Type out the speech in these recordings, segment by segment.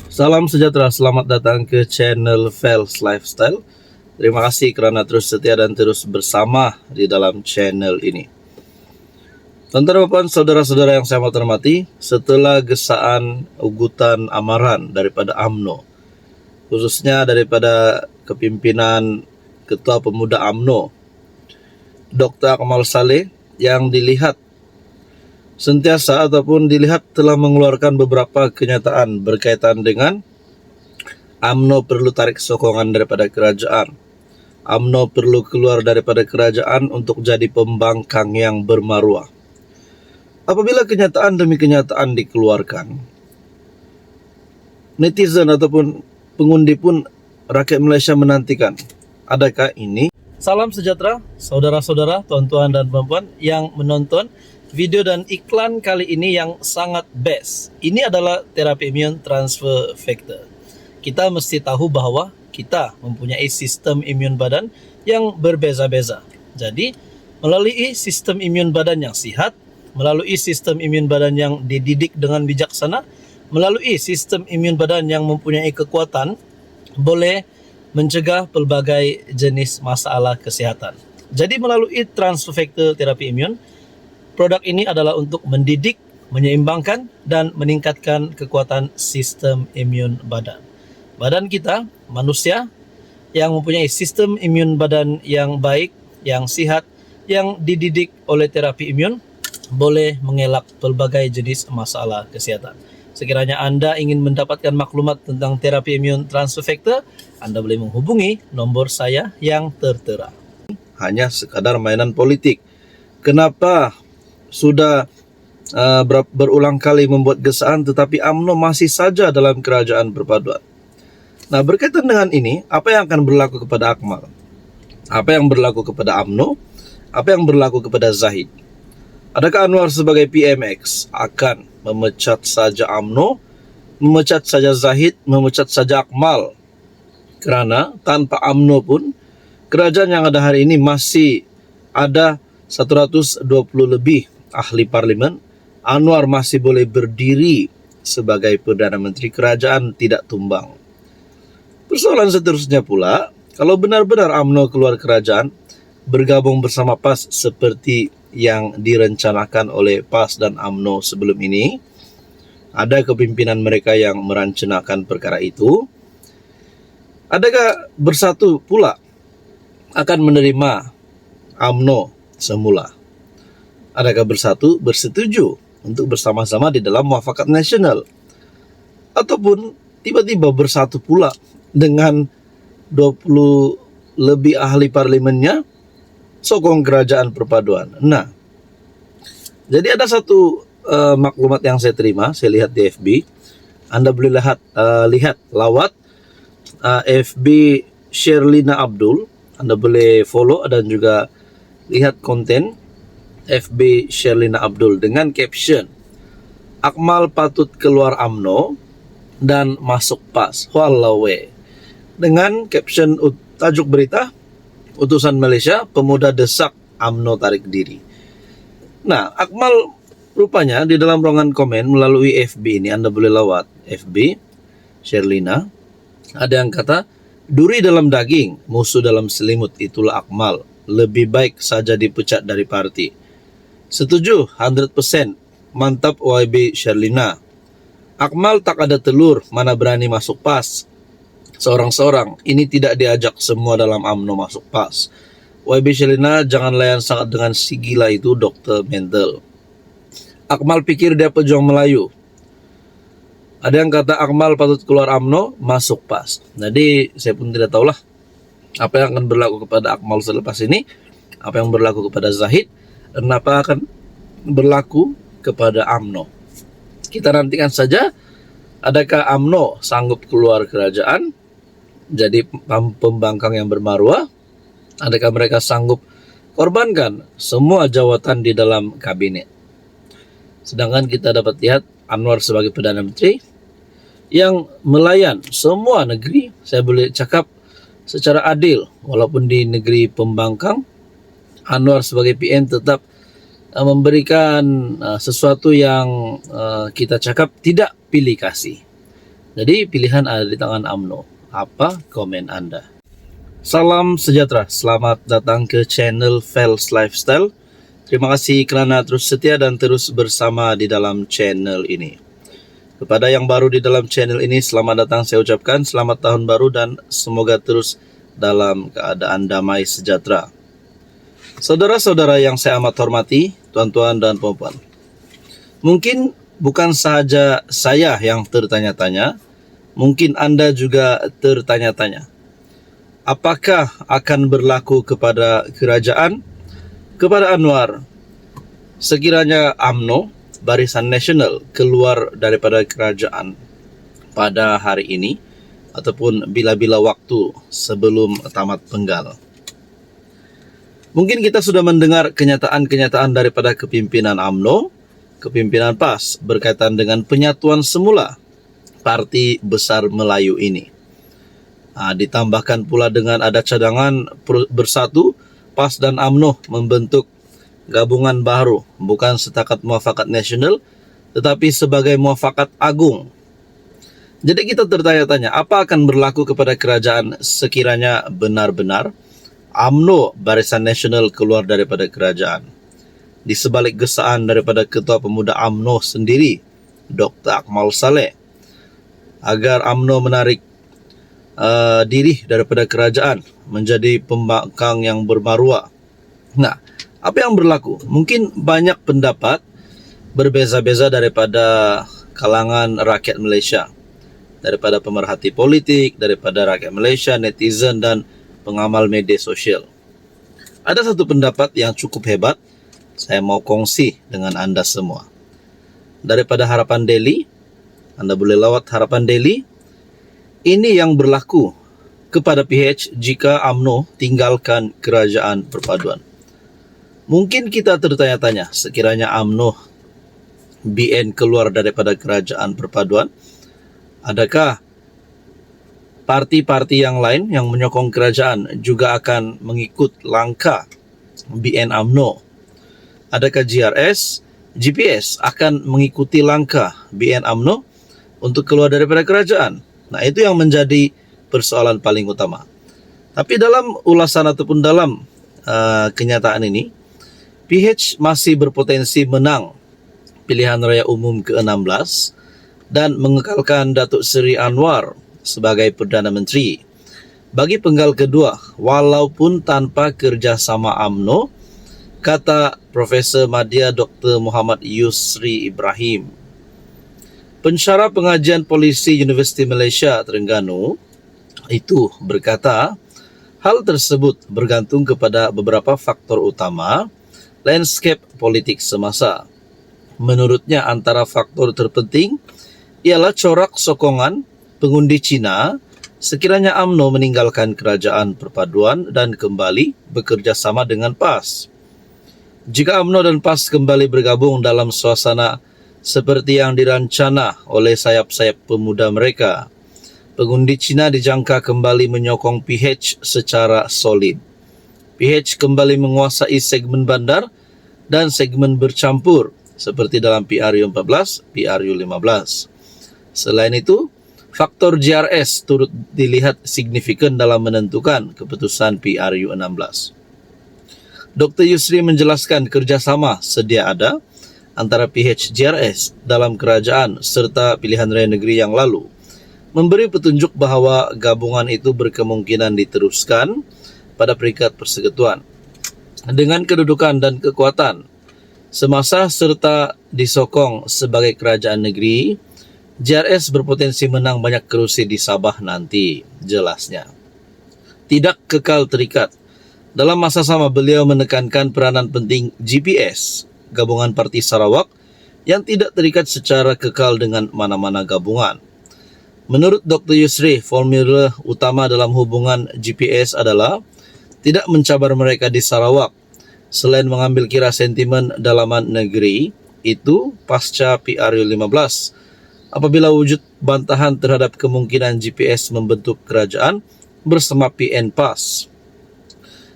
Salam sejahtera, selamat datang ke channel Fels Lifestyle. Terima kasih kerana terus setia dan terus bersama di dalam channel ini. Tuan-tuan dan puan, saudara-saudara yang saya hormati, setelah gesaan ugutan amaran daripada UMNO, khususnya daripada kepimpinan Ketua Pemuda UMNO, Dr. Akmal Saleh, yang dilihat sentiasa ataupun dilihat telah mengeluarkan beberapa kenyataan berkaitan dengan UMNO perlu tarik sokongan daripada kerajaan. UMNO perlu keluar daripada kerajaan untuk jadi pembangkang yang bermaruah. Apabila kenyataan demi kenyataan dikeluarkan, netizen ataupun pengundi pun rakyat Malaysia menantikan, adakah ini? Salam sejahtera, saudara-saudara, tuan-tuan dan puan-puan yang menonton video dan iklan kali ini yang sangat best. Ini adalah terapi imun transfer factor. Kita mesti tahu bahawa kita mempunyai sistem imun badan yang berbeza-beza. Jadi, melalui sistem imun badan yang sihat, melalui sistem imun badan yang dididik dengan bijaksana, melalui sistem imun badan yang mempunyai kekuatan, boleh mencegah pelbagai jenis masalah kesihatan. Jadi, melalui transfer factor terapi imun, produk ini adalah untuk mendidik, menyeimbangkan dan meningkatkan kekuatan sistem imun badan. Badan kita, manusia yang mempunyai sistem imun badan yang baik, yang sihat, yang dididik oleh terapi imun, boleh mengelak pelbagai jenis masalah kesihatan. Sekiranya anda ingin mendapatkan maklumat tentang terapi imun transfer factor, anda boleh menghubungi nombor saya yang tertera. Hanya sekadar mainan politik. Kenapa sudah berulang kali membuat gesaan tetapi UMNO masih saja dalam kerajaan perpaduan? Nah, berkaitan dengan ini, apa yang akan berlaku kepada Akmal? Apa yang berlaku kepada UMNO? Apa yang berlaku kepada Zahid? Adakah Anwar sebagai PMX akan memecat saja UMNO, memecat saja Zahid, memecat saja Akmal? Kerana tanpa UMNO pun, kerajaan yang ada hari ini masih ada 120 lebih ahli parlimen. Anwar masih boleh berdiri sebagai Perdana Menteri, kerajaan tidak tumbang. Persoalan seterusnya pula, kalau benar-benar UMNO keluar kerajaan, bergabung bersama PAS seperti yang direncanakan oleh PAS dan UMNO sebelum ini, ada kepimpinan mereka yang merancangkan perkara itu, adakah bersatu pula akan menerima UMNO semula? Adakah bersatu bersetuju untuk bersama-sama di dalam muafakat nasional? Ataupun tiba-tiba bersatu pula dengan 20 lebih ahli parlimennya sokong kerajaan perpaduan? Nah, jadi ada satu maklumat yang saya terima, saya lihat di FB. Anda boleh lihat lawat FB Sherlina Abdul. Anda boleh follow dan juga lihat konten FB Sherlina Abdul dengan caption Akmal patut keluar UMNO dan masuk PAS. Walau dengan caption tajuk berita, utusan Malaysia, pemuda desak UMNO tarik diri. Nah, Akmal rupanya di dalam ruangan komen melalui FB ini, Anda boleh lawat FB Sherlina, ada yang kata, duri dalam daging, musuh dalam selimut, itulah Akmal. Lebih baik saja dipecat dari parti. Setuju 100%. Mantap YB Sherlina. Akmal tak ada telur, mana berani masuk PAS. Seorang-seorang, ini tidak diajak semua dalam UMNO masuk PAS. YB Sherlina, jangan layan sangat dengan si gila itu, dokter mental. Akmal pikir dia pejuang Melayu. Ada yang kata Akmal patut keluar UMNO, masuk PAS. Jadi saya pun tidak tahulah apa yang akan berlaku kepada Akmal selepas ini, apa yang berlaku kepada Zahid, dan apa akan berlaku kepada UMNO. Kita nantikan saja, adakah UMNO sanggup keluar kerajaan jadi pembangkang yang bermaruah? Adakah mereka sanggup korbankan semua jawatan di dalam kabinet? Sedangkan kita dapat lihat Anwar sebagai Perdana Menteri yang melayan semua negeri, saya boleh cakap secara adil. Walaupun di negeri pembangkang, Anwar sebagai PN tetap memberikan sesuatu yang kita cakap tidak pilih kasih. Jadi pilihan ada di tangan UMNO. Apa komen Anda? Salam sejahtera, selamat datang ke channel Fels Lifestyle. Terima kasih kerana terus setia dan terus bersama di dalam channel ini. Kepada yang baru di dalam channel ini, selamat datang saya ucapkan, selamat tahun baru dan semoga terus dalam keadaan damai sejahtera. Saudara-saudara yang saya amat hormati, tuan-tuan dan puan-puan. Mungkin bukan sahaja saya yang tertanya-tanya, mungkin Anda juga tertanya-tanya. Apakah akan berlaku kepada kerajaan, kepada Anwar, sekiranya UMNO, Barisan Nasional, keluar daripada kerajaan pada hari ini ataupun bila-bila waktu sebelum tamat penggal? Mungkin kita sudah mendengar kenyataan-kenyataan daripada kepimpinan UMNO, kepimpinan PAS berkaitan dengan penyatuan semula Parti Besar Melayu ini. Ditambahkan pula dengan ada cadangan bersatu, PAS dan UMNO membentuk gabungan baru, bukan setakat muafakat nasional, tetapi sebagai muafakat agung. Jadi kita tertanya-tanya, apa akan berlaku kepada kerajaan sekiranya benar-benar UMNO Barisan Nasional keluar daripada kerajaan? Di sebalik gesaan daripada Ketua Pemuda UMNO sendiri, Dr. Akmal Saleh, agar UMNO menarik diri daripada kerajaan menjadi pembangkang yang bermaruah. Nah, apa yang berlaku? Mungkin banyak pendapat berbeza-beza daripada kalangan rakyat Malaysia, daripada pemerhati politik, daripada rakyat Malaysia, netizen dan pengamal media sosial. Ada satu pendapat yang cukup hebat, saya mau kongsi dengan anda semua. Daripada Harapan Daily, anda boleh lawat Harapan Daily. Ini yang berlaku kepada PH jika UMNO tinggalkan kerajaan perpaduan. Mungkin kita tertanya-tanya, sekiranya UMNO BN keluar daripada kerajaan perpaduan, adakah parti-parti yang lain yang menyokong kerajaan juga akan mengikut langkah BN UMNO? Adakah GRS, GPS akan mengikuti langkah BN UMNO untuk keluar daripada kerajaan? Nah, itu yang menjadi persoalan paling utama. Tapi dalam ulasan ataupun dalam kenyataan ini, PH masih berpotensi menang pilihan raya umum ke-16 dan mengekalkan Datuk Seri Anwar sebagai Perdana Menteri bagi penggal kedua walaupun tanpa kerjasama UMNO, kata Profesor Madya Dr. Muhammad Yusri Ibrahim, pensyarah pengajian polisi Universiti Malaysia Terengganu itu berkata, hal tersebut bergantung kepada beberapa faktor utama landscape politik semasa. Menurutnya antara faktor terpenting ialah corak sokongan pengundi Cina sekiranya UMNO meninggalkan kerajaan perpaduan dan kembali bekerjasama dengan PAS. Jika UMNO dan PAS kembali bergabung dalam suasana seperti yang dirancana oleh sayap-sayap pemuda mereka, pengundi Cina dijangka kembali menyokong PH secara solid. PH kembali menguasai segmen bandar dan segmen bercampur seperti dalam PRU 14, PRU 15. Selain itu, faktor GRS turut dilihat signifikan dalam menentukan keputusan PRU 16. Dr. Yusri menjelaskan kerjasama sedia ada antara PH GRS dalam kerajaan serta pilihan raya negeri yang lalu, memberi petunjuk bahawa gabungan itu berkemungkinan diteruskan pada peringkat persekutuan. Dengan kedudukan dan kekuatan semasa serta disokong sebagai kerajaan negeri, GRS berpotensi menang banyak kerusi di Sabah nanti, jelasnya. Tidak kekal terikat. Dalam masa sama, beliau menekankan peranan penting GPS, Gabungan Parti Sarawak, yang tidak terikat secara kekal dengan mana-mana gabungan. Menurut Dr. Yusri, formula utama dalam hubungan GPS adalah tidak mencabar mereka di Sarawak. Selain mengambil kira sentimen dalaman negeri, itu pasca PRU 15. Apabila wujud bantahan terhadap kemungkinan GPS membentuk kerajaan bersama PN PAS.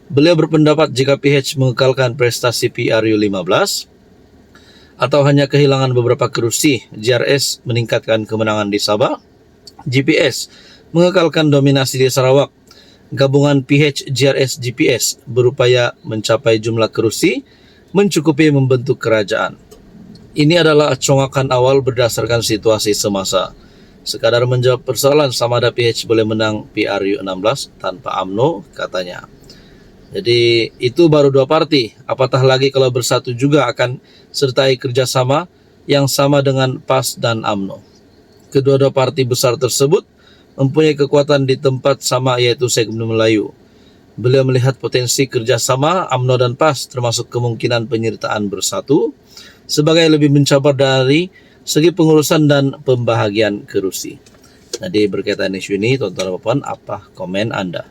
Beliau berpendapat jika PH mengekalkan prestasi PRU 15 atau hanya kehilangan beberapa kursi, JRS meningkatkan kemenangan di Sabah, GPS mengekalkan dominasi di Sarawak. Gabungan PH JRS GPS berupaya mencapai jumlah kursi mencukupi membentuk kerajaan. Ini adalah congakan awal berdasarkan situasi semasa. Sekadar menjawab persoalan sama ada PH boleh menang PRU 16 tanpa UMNO, katanya. Jadi itu baru 2 parti, apatah lagi kalau bersatu juga akan sertai kerjasama yang sama dengan PAS dan UMNO. Kedua-dua parti besar tersebut mempunyai kekuatan di tempat sama, yaitu segmen Melayu. Beliau melihat potensi kerjasama UMNO dan PAS termasuk kemungkinan penyertaan bersatu sebagai lebih mencabar dari segi pengurusan dan pembahagian kursi. Jadi berkaitan isu ini, tuan-tuan dan puan, apa komen Anda?